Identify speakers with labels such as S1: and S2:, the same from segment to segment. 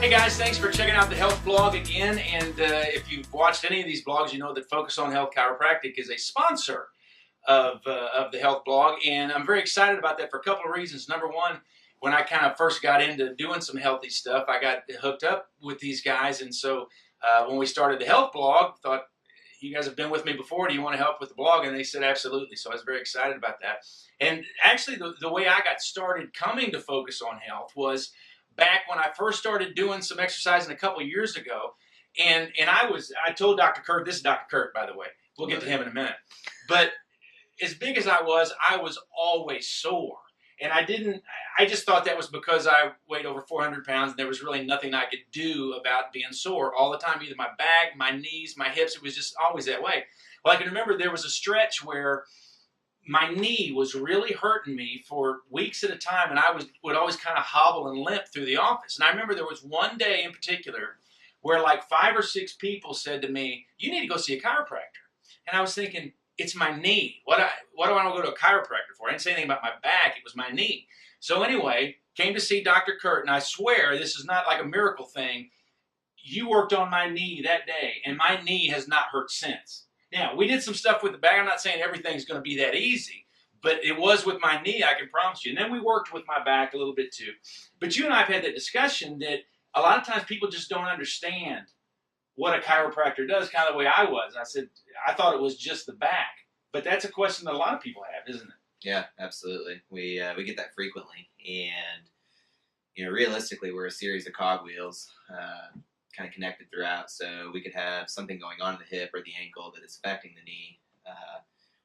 S1: Hey guys, thanks for checking out the health blog again. And if you've watched any of these blogs, you know that Focus on Health Chiropractic is a sponsor of the health blog. And I'm very excited about that for a couple of reasons. Number one, when I kind of first got into doing some healthy stuff, I got hooked up with these guys. And so when we started the health blog, thought, you guys have been with me before. Do you want to help with the blog? And they said, absolutely. So I was very excited about that. And actually, the way I got started coming to Focus on Health was back when I first started doing some exercising a couple of years ago. And I told Dr. Curt, this is Dr. Curt, by the way. We'll get to him in a minute. But as big as I was always sore. And I just thought that was because I weighed over 400 pounds and there was really nothing I could do about being sore all the time, either my back, my knees, my hips. It was just always that way. Well, I can remember there was a stretch where my knee was really hurting me for weeks at a time, and I would always kind of hobble and limp through the office. And I remember there was one day in particular where like 5 or 6 people said to me, you need to go see a chiropractor. And I was thinking, it's my knee. What do I want to go to a chiropractor for? I didn't say anything about my back. It was my knee. So anyway, came to see Dr. Curt, and I swear this is not like a miracle thing. You worked on my knee that day, and my knee has not hurt since. Now, we did some stuff with the back. I'm not saying everything's going to be that easy, but it was with my knee, I can promise you. And then we worked with my back a little bit too. But you and I have had that discussion that a lot of times people just don't understand what a chiropractor does, kind of the way I was. I said, I thought it was just the back. But that's a question that a lot of people have, isn't it?
S2: Yeah, absolutely. We get that frequently. And, realistically, we're a series of cogwheels kind of connected throughout. So we could have something going on in the hip or the ankle that is affecting the knee.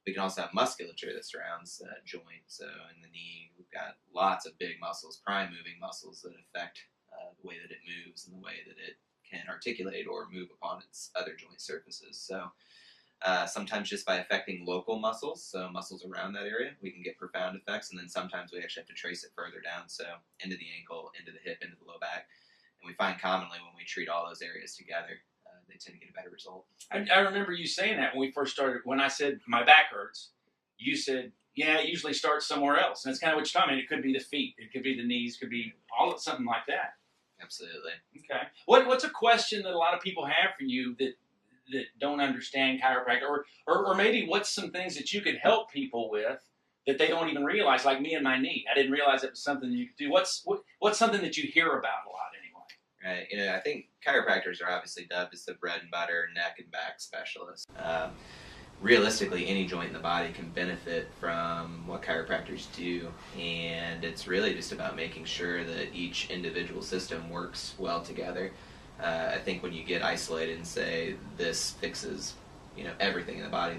S2: We can also have musculature that surrounds that joint. So in the knee, we've got lots of big muscles, prime moving muscles that affect the way that it moves and the way that it can articulate or move upon its other joint surfaces. So sometimes just by affecting local muscles, so muscles around that area, we can get profound effects. And then sometimes we actually have to trace it further down, so into the ankle, into the hip, into the low back. And we find commonly when we treat all those areas together, they tend to get a better result.
S1: I remember you saying that when we first started. When I said my back hurts, you said, yeah, it usually starts somewhere else. And that's kind of what you're talking about. It could be the feet. It could be the knees. It could be something like that.
S2: Absolutely.
S1: Okay. What's a question that a lot of people have for you that don't understand chiropractic, or maybe what's some things that you could help people with that they don't even realize, like me and my knee? I didn't realize it was something you could do. What's something that you hear about a lot anyway?
S2: Right. I think chiropractors are obviously dubbed as the bread and butter neck and back specialists. Realistically, any joint in the body can benefit from what chiropractors do, and it's really just about making sure that each individual system works well together. I think when you get isolated and say this fixes, everything in the body,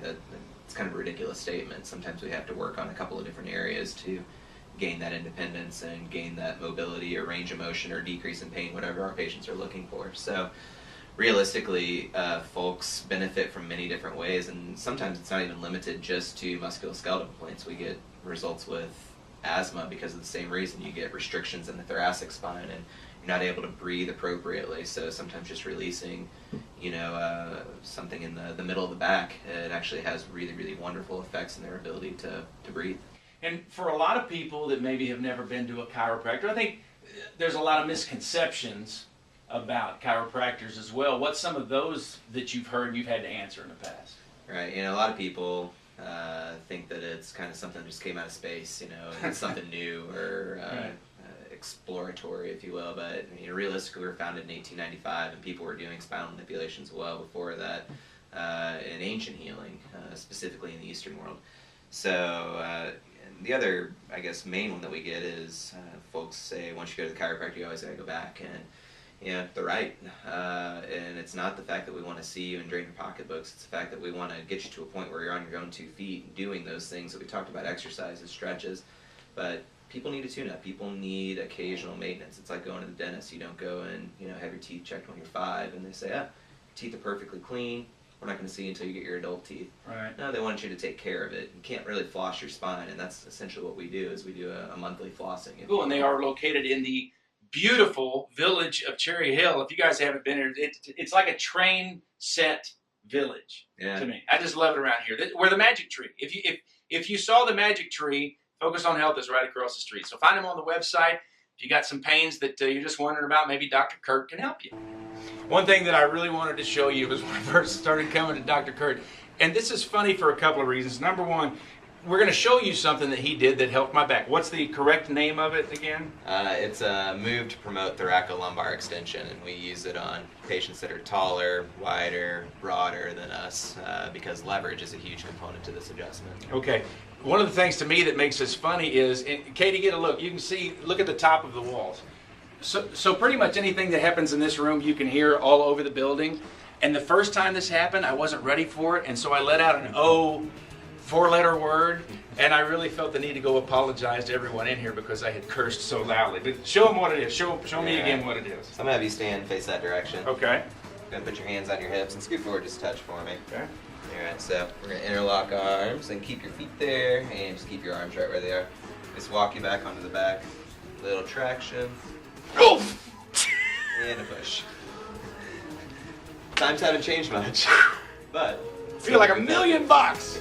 S2: it's kind of a ridiculous statement. Sometimes we have to work on a couple of different areas to gain that independence and gain that mobility or range of motion or decrease in pain, whatever our patients are looking for. So realistically, folks benefit from many different ways, and sometimes it's not even limited just to musculoskeletal complaints. We get results with asthma because of the same reason. You get restrictions in the thoracic spine, and you're not able to breathe appropriately. So sometimes just releasing, something in the middle of the back, it actually has really, really wonderful effects in their ability to breathe.
S1: And for a lot of people that maybe have never been to a chiropractor, I think there's a lot of misconceptions about chiropractors as well. What's some of those that you've heard you've had to answer in the past?
S2: Right. A lot of people think that it's kind of something that just came out of space, it's something new or
S1: right.
S2: Exploratory, if you will. But realistically, we were founded in 1895, and people were doing spinal manipulations well before that in ancient healing, specifically in the Eastern world. So the other, I guess, main one that we get is folks say once you go to the chiropractor, you always got to go back. And they're right. And it's not the fact that we want to see you and drain your pocketbooks. It's the fact that we want to get you to a point where you're on your own 2 feet doing those things that we talked about, exercises, stretches. But people need a tune-up. People need occasional maintenance. It's like going to the dentist. You don't go and have your teeth checked when you're 5, and they say, your teeth are perfectly clean. We're not going to see you until you get your adult teeth.
S1: Right.
S2: No, they want you to take care of it. You can't really floss your spine, and that's essentially what we do. Is we do a monthly flossing.
S1: Cool, and they are located in the beautiful village of Cherry Hill. If you guys haven't been here, it's like a train set village to me. I just love it around here. We're the magic tree. If you saw the magic tree, Focus on Health is right across the street. So find them on the website. If you got some pains that you're just wondering about, maybe Dr. Curt can help you. One thing that I really wanted to show you was when I first started coming to Dr. Curt, and this is funny for a couple of reasons. Number one, we're going to show you something that he did that helped my back. What's the correct name of it again?
S2: It's a move to promote thoracolumbar extension, and we use it on patients that are taller, wider, broader than us, because leverage is a huge component to this adjustment.
S1: Okay. One of the things to me that makes this funny is, and Katie, get a look. You can see, look at the top of the walls. So pretty much anything that happens in this room, you can hear all over the building. And the first time this happened, I wasn't ready for it, and so I let out an O, 4-letter word, and I really felt the need to go apologize to everyone in here because I had cursed so loudly. But show them what it is. Show me again what it is.
S2: So I'm going to have you stand face that direction.
S1: Okay.
S2: You're going to put your hands on your hips and scoot forward just a touch for me.
S1: Okay.
S2: Alright, so we're going to interlock our arms and keep your feet there and just keep your arms right where they are. Just walk you back onto the back. Little traction.
S1: Oh!
S2: And a push. Times haven't changed much, but
S1: I feel like $1,000,000.